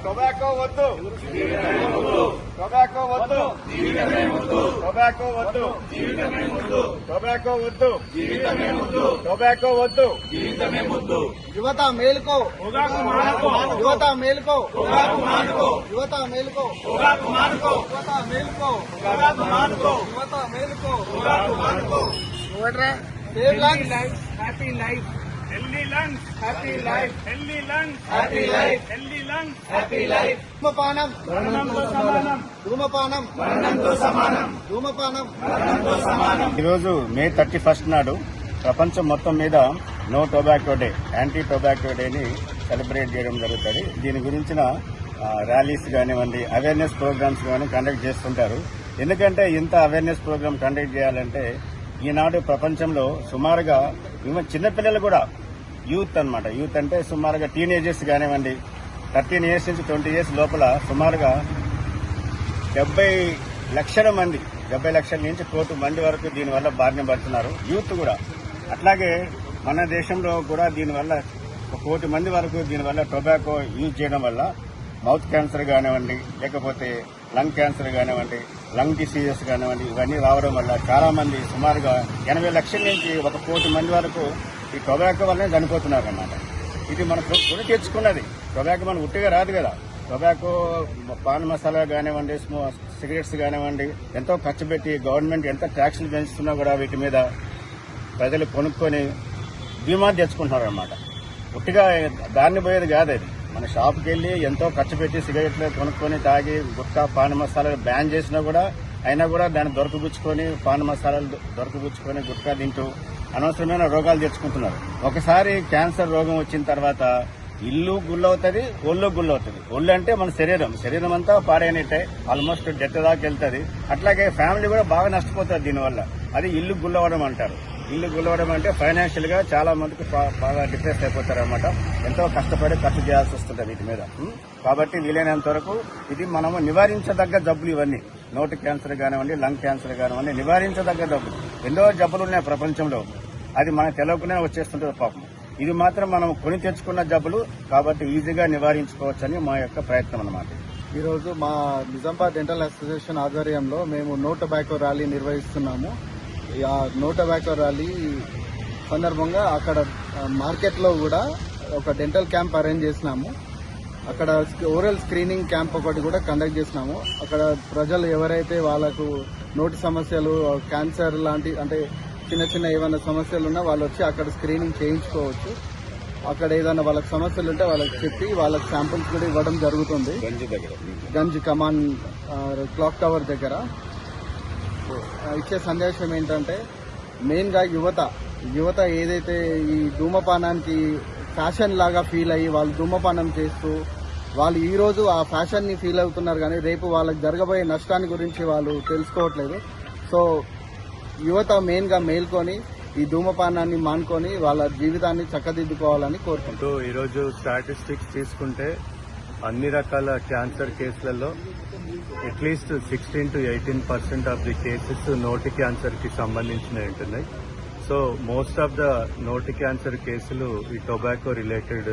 Tobacco వద్దు, tobacco వద్దు, tobacco వద్దు, టొబాకో వద్దు, టొబాకో వద్దు. యువత మేలుకో, యువత మేలుకో, యువత మేలుకో, యువత మేలుకో, యువత మేలుకో. Save lungs, happy life. Healthy lungs, happy life, healthy lungs, happy life, healthy lungs. Happy life. ధూమపానం మరణంతో సమానం, ధూమపానం ధూమపానం. ఈరోజు మే 31 నాడు ప్రపంచం మొత్తం మీద no tobacco day, anti tobacco డేని సెలబ్రేట్ చేయడం జరుగుతుంది. దీని గురించిన ర్యాలీస్ కానివ్వండి, అవేర్నెస్ ప్రోగ్రామ్స్ కానీ కండక్ట్ చేస్తుంటారు. ఎందుకంటే ఇంత అవేర్నెస్ ప్రోగ్రామ్ కండక్ట్ చేయాలంటే ఈనాడు ప్రపంచంలో సుమారుగా చిన్నపిల్లలు కూడా యూత్ అన్నమాట. యూత్ అంటే సుమారుగా టీనేజర్స్ కానివ్వండి, 13 years నుంచి 20 years లోపల సుమారుగా 70 లక్షల మంది, 70 లక్షల నుంచి 1 కోటి మంది వరకు దీనివల్ల బారిన పడుతున్నారు, యూత్ కూడా. అట్లాగే మన దేశంలో కూడా దీనివల్ల 1 కోటి మంది వరకు దీనివల్ల టొబాకో యూజ్ చేయడం వల్ల మౌత్ క్యాన్సర్ కానివ్వండి, లేకపోతే లంగ్ క్యాన్సర్ కానివ్వండి, లంగ్ డిసీజెస్ కానివ్వండి, ఇవన్నీ రావడం వల్ల చాలా మంది సుమారుగా 80 లక్షల నుంచి 1 కోటి మంది వరకు ఈ టొబాకో వల్లనే చనిపోతున్నారు అన్నమాట. ఇది మన కొని తెచ్చుకున్నది. టొబాకో మనకు ఉట్టిగా రాదు కదా. టొబాకో, పాన్ మసాలా కానివ్వండి, సిగరెట్స్ కానివ్వండి, ఎంతో ఖర్చు పెట్టి గవర్నమెంట్ ఎంత ట్యాక్సులు పెంచుతున్నా కూడా వీటి మీద ప్రజలు కొనుక్కొని బీమా తెచ్చుకుంటున్నారు అన్నమాట. ఉట్టిగా దాన్ని పోయేది కాదు. అది మన షాప్కి వెళ్లి ఎంతో ఖర్చు పెట్టి సిగరెట్లు కొనుక్కొని తాగి గుట్కా, పాన్ మసాలాలు బ్యాన్ చేసినా కూడా అయినా కూడా దాన్ని దొరకబుచ్చుకొని, పాన్ మసాలాలు దొరకబుచ్చుకొని గుట్కా తింటూ అనవసరమైన రోగాలు తెచ్చుకుంటున్నారు. ఒకసారి క్యాన్సర్ రోగం వచ్చిన తర్వాత ఇల్లు గుల్లవుతుంది, ఒళ్ళు గుల్లవుతుంది. ఒళ్ళు అంటే మన శరీరం అంతా పాడైనట్టే, ఆల్మోస్ట్ డెత్ దాకా వెళ్తుంది. అట్లాగే ఫ్యామిలీ కూడా బాగా నష్టపోతుంది దీనివల్ల. అది ఇల్లు గుల్లవడం అంటారు. ఇల్లు గుల్లవడం అంటే ఫైనాన్షియల్ గా చాలా మందికి బాగా డిప్రెస్ అయిపోతారు అన్నమాట. ఎంతో కష్టపడి ఖర్చు చేయాల్సి వస్తుంది వీటి మీద. కాబట్టి వీలైనంత వరకు ఇది మనము నివారించదగ్గ జబ్బులు ఇవన్నీ. నోటి క్యాన్సర్ కానివ్వండి, లంగ్ క్యాన్సర్ కానివ్వండి, నివారించదగ్గ జబ్బులు. ఎన్నో జబ్బులు ఉన్నాయి ప్రపంచంలో, అది మనకు తెలియకుండా వచ్చేస్తుంటుంది పాపం. ఇది మాత్రం మనం కొని తెచ్చుకున్న జబ్బులు కాబట్టి ఈజీగా నివారించుకోవచ్చని మా యొక్క ప్రయత్నం అన్నమాట. ఈరోజు మా నిజామాబాద్ డెంటల్ అసోసియేషన్ ఆధ్వర్యంలో మేము నో టొబాకో ర్యాలీ నిర్వహిస్తున్నాము. ఆ నో టొబాకో ర్యాలీ సందర్భంగా అక్కడ మార్కెట్లో కూడా ఒక డెంటల్ క్యాంప్ అరేంజ్ చేసినాము. అక్కడ ఓరల్ స్క్రీనింగ్ క్యాంప్ ఒకటి కూడా కండక్ట్ చేసినాము. అక్కడ ప్రజలు ఎవరైతే వాళ్ళకు నోటి సమస్యలు, క్యాన్సర్ లాంటి అంటే చిన్న చిన్న ఏమైనా సమస్యలు ఉన్నా వాళ్ళు వచ్చి అక్కడ స్క్రీనింగ్ చేయించుకోవచ్చు. అక్కడ ఏదైనా వాళ్ళకి సమస్యలు ఉంటే వాళ్ళకి చెప్పి వాళ్ళకి శాంపుల్స్ కూడా ఇవ్వడం జరుగుతుంది. గంజ్ కమాన్ క్లాక్ టవర్ దగ్గర ఇచ్చే సందేశం ఏంటంటే మెయిన్గా యువత ఏదైతే ఈ ధూమపానానికి ఫ్యాషన్ లాగా ఫీల్ అయ్యి వాళ్ళు ధూమపానం చేస్తూ వాళ్ళు ఈ రోజు ఆ ఫ్యాషన్ ని ఫీల్ అవుతున్నారు, కానీ రేపు వాళ్ళకి జరగబోయే నష్టాన్ని గురించి వాళ్ళు తెలుసుకోవట్లేదు. సో యువత మెయిన్ గా మేల్కొని ఈ ధూమపానాన్ని మానుకొని వాళ్ళ జీవితాన్ని చక్కదిద్దుకోవాలని కోరుకుంటూ ఈరోజు స్టాటిస్టిక్స్ తీసుకుంటే అన్ని రకాల క్యాన్సర్ కేసులలో at least 16 to 18% of the cases నోటి క్యాన్సర్ కి సంబంధించినవి ఉంటున్నాయి. సో మోస్ట్ ఆఫ్ ద నోటి క్యాన్సర్ కేసులు ఈ టొబాకో రిలేటెడ్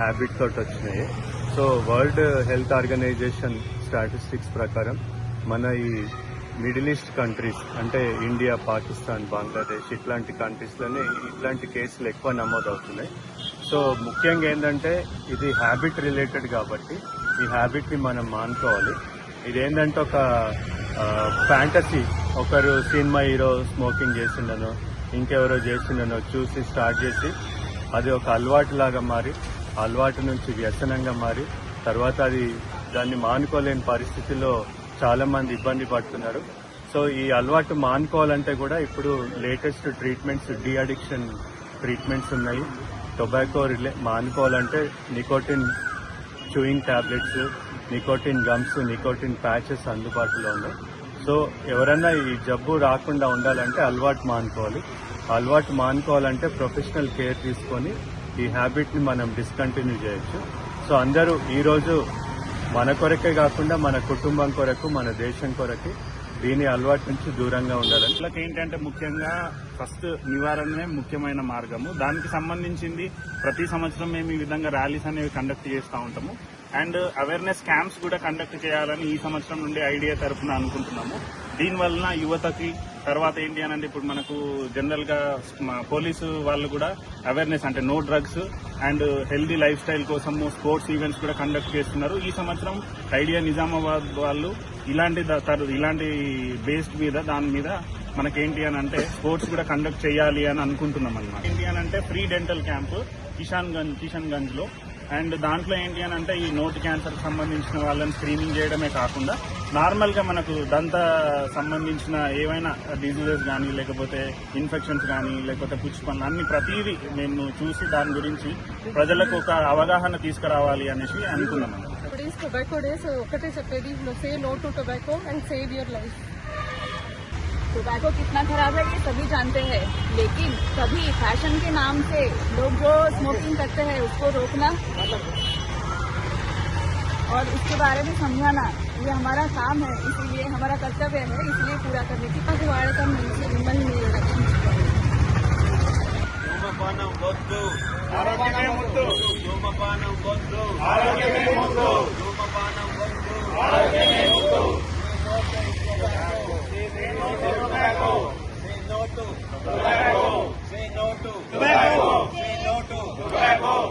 హ్యాబిట్ తోటి వచ్చినాయి. So world health organisation statistics ప్రకారం మన ఈ మిడిల్ ఈస్ట్ కంట్రీస్ అంటే ఇండియా, పాకిస్తాన్, బంగ్లాదేశ్ ఇట్లాంటి కంట్రీస్లోనే ఇట్లాంటి కేసులు ఎక్కువ నమోదవుతున్నాయి. సో ముఖ్యంగా ఏంటంటే ఇది హ్యాబిట్ రిలేటెడ్ కాబట్టి ఈ హ్యాబిట్ ని మనం మానుకోవాలి. ఇదేంటంటే ఒక ఫ్యాంటసీ, ఒకరు సినిమా హీరో స్మోకింగ్ చేసిండనో ఇంకెవరో చేసిండనో చూసి స్టార్ట్ చేసి అది ఒక అలవాటు లాగా మారి, అలవాటు నుంచి వ్యసనంగా మారి తర్వాత దాన్ని మానుకోలేని పరిస్థితిలో చాలా మంది ఇబ్బంది పడుతున్నారు. సో ఈ అలవాటు మానుకోవాలంటే కూడా ఇప్పుడు latest treatments, de addiction treatments ఉన్నాయి. టొబాకో మానుకోవాలంటే nicotine chewing tablets, nicotine gums, nicotine patches అందుబాటులో ఉన్నాయి. సో ఎవరైనా ఈ జబ్బు రాకుండా ఉండాలంటే అలవాటు మానుకోవాలి. అలవాటు మానుకోవాలంటే ప్రొఫెషనల్ కేర్ తీసుకొని ఈ హ్యాబిట్ ని మనం డిస్కంటిన్యూ చేయొచ్చు. సో అందరూ ఈరోజు మన కొరకే కాకుండా మన కుటుంబం కొరకు, మన దేశం కొరకు దీని అలవాటు నుంచి దూరంగా ఉండాలని. వీళ్ళకి ఏంటంటే ముఖ్యంగా ఫస్ట్ నివారణనే ముఖ్యమైన మార్గము. దానికి సంబంధించింది ప్రతి సంవత్సరం మేము ఈ విధంగా ర్యాలీస్ అనేవి కండక్ట్ చేస్తూ ఉంటాము. అండ్ అవేర్నెస్ క్యాంప్స్ కూడా కండక్ట్ చేయాలని ఈ సంవత్సరం నుండి ఐడియా తరఫున అనుకుంటున్నాము. దీనివలన యువతకి తర్వాత ఏంటి అని అంటే ఇప్పుడు మనకు జనరల్ గా పోలీసు వాళ్ళు కూడా అవేర్నెస్ అంటే no drugs and healthy life style కోసము స్పోర్ట్స్ ఈవెంట్స్ కూడా కండక్ట్ చేస్తున్నారు. ఈ సంవత్సరం ఐడియా నిజామాబాద్ వాళ్ళు ఇలాంటి బేస్డ్ మీద దాని మీద మనకేంటి అని అంటే స్పోర్ట్స్ కూడా కండక్ట్ చేయాలి అని అనుకుంటున్నాం అన్నమాట. ఏంటి అని అంటే free dental camp Kishanganj లో. అండ్ దాంట్లో ఏంటి అని అంటే ఈ నోటి క్యాన్సర్ సంబంధించిన వాళ్ళని స్క్రీనింగ్ చేయడమే కాకుండా నార్మల్ గా మనకు దంత సంబంధించిన ఏవైనా డిజీజెస్ కానీ లేకపోతే ఇన్ఫెక్షన్స్ కానీ లేకపోతే పుచ్చిపనులు అన్ని ప్రతిదీ మేము చూసి దాని గురించి ప్రజలకు ఒక అవగాహన తీసుకురావాలి అనేసి అనుకున్నాం. Today's tobacco days, ఒకటే చెప్పేది, say no to tobacco and save your life. Tobacco कितना खराब है ये सभी जानते हैं, लेकिन कभी फैशन के नाम से लोग जो स्मोकिंग करते हैं उसको रोकना और उसके बारे में समझाना ये हमारा काम है, इसीलिए हमारा कर्तव्य है, इसलिए पूरा करने की वाड़कम मिమ్మల్ని రక్షించుకోవాలి. ధూమపానం వద్దు, ఆరోగ్యమే ముద్దు. ధూమపానం వద్దు, ఆరోగ్యమే ముద్దు. ధూమపానం వద్దు, ఆరోగ్యమే ముద్దు.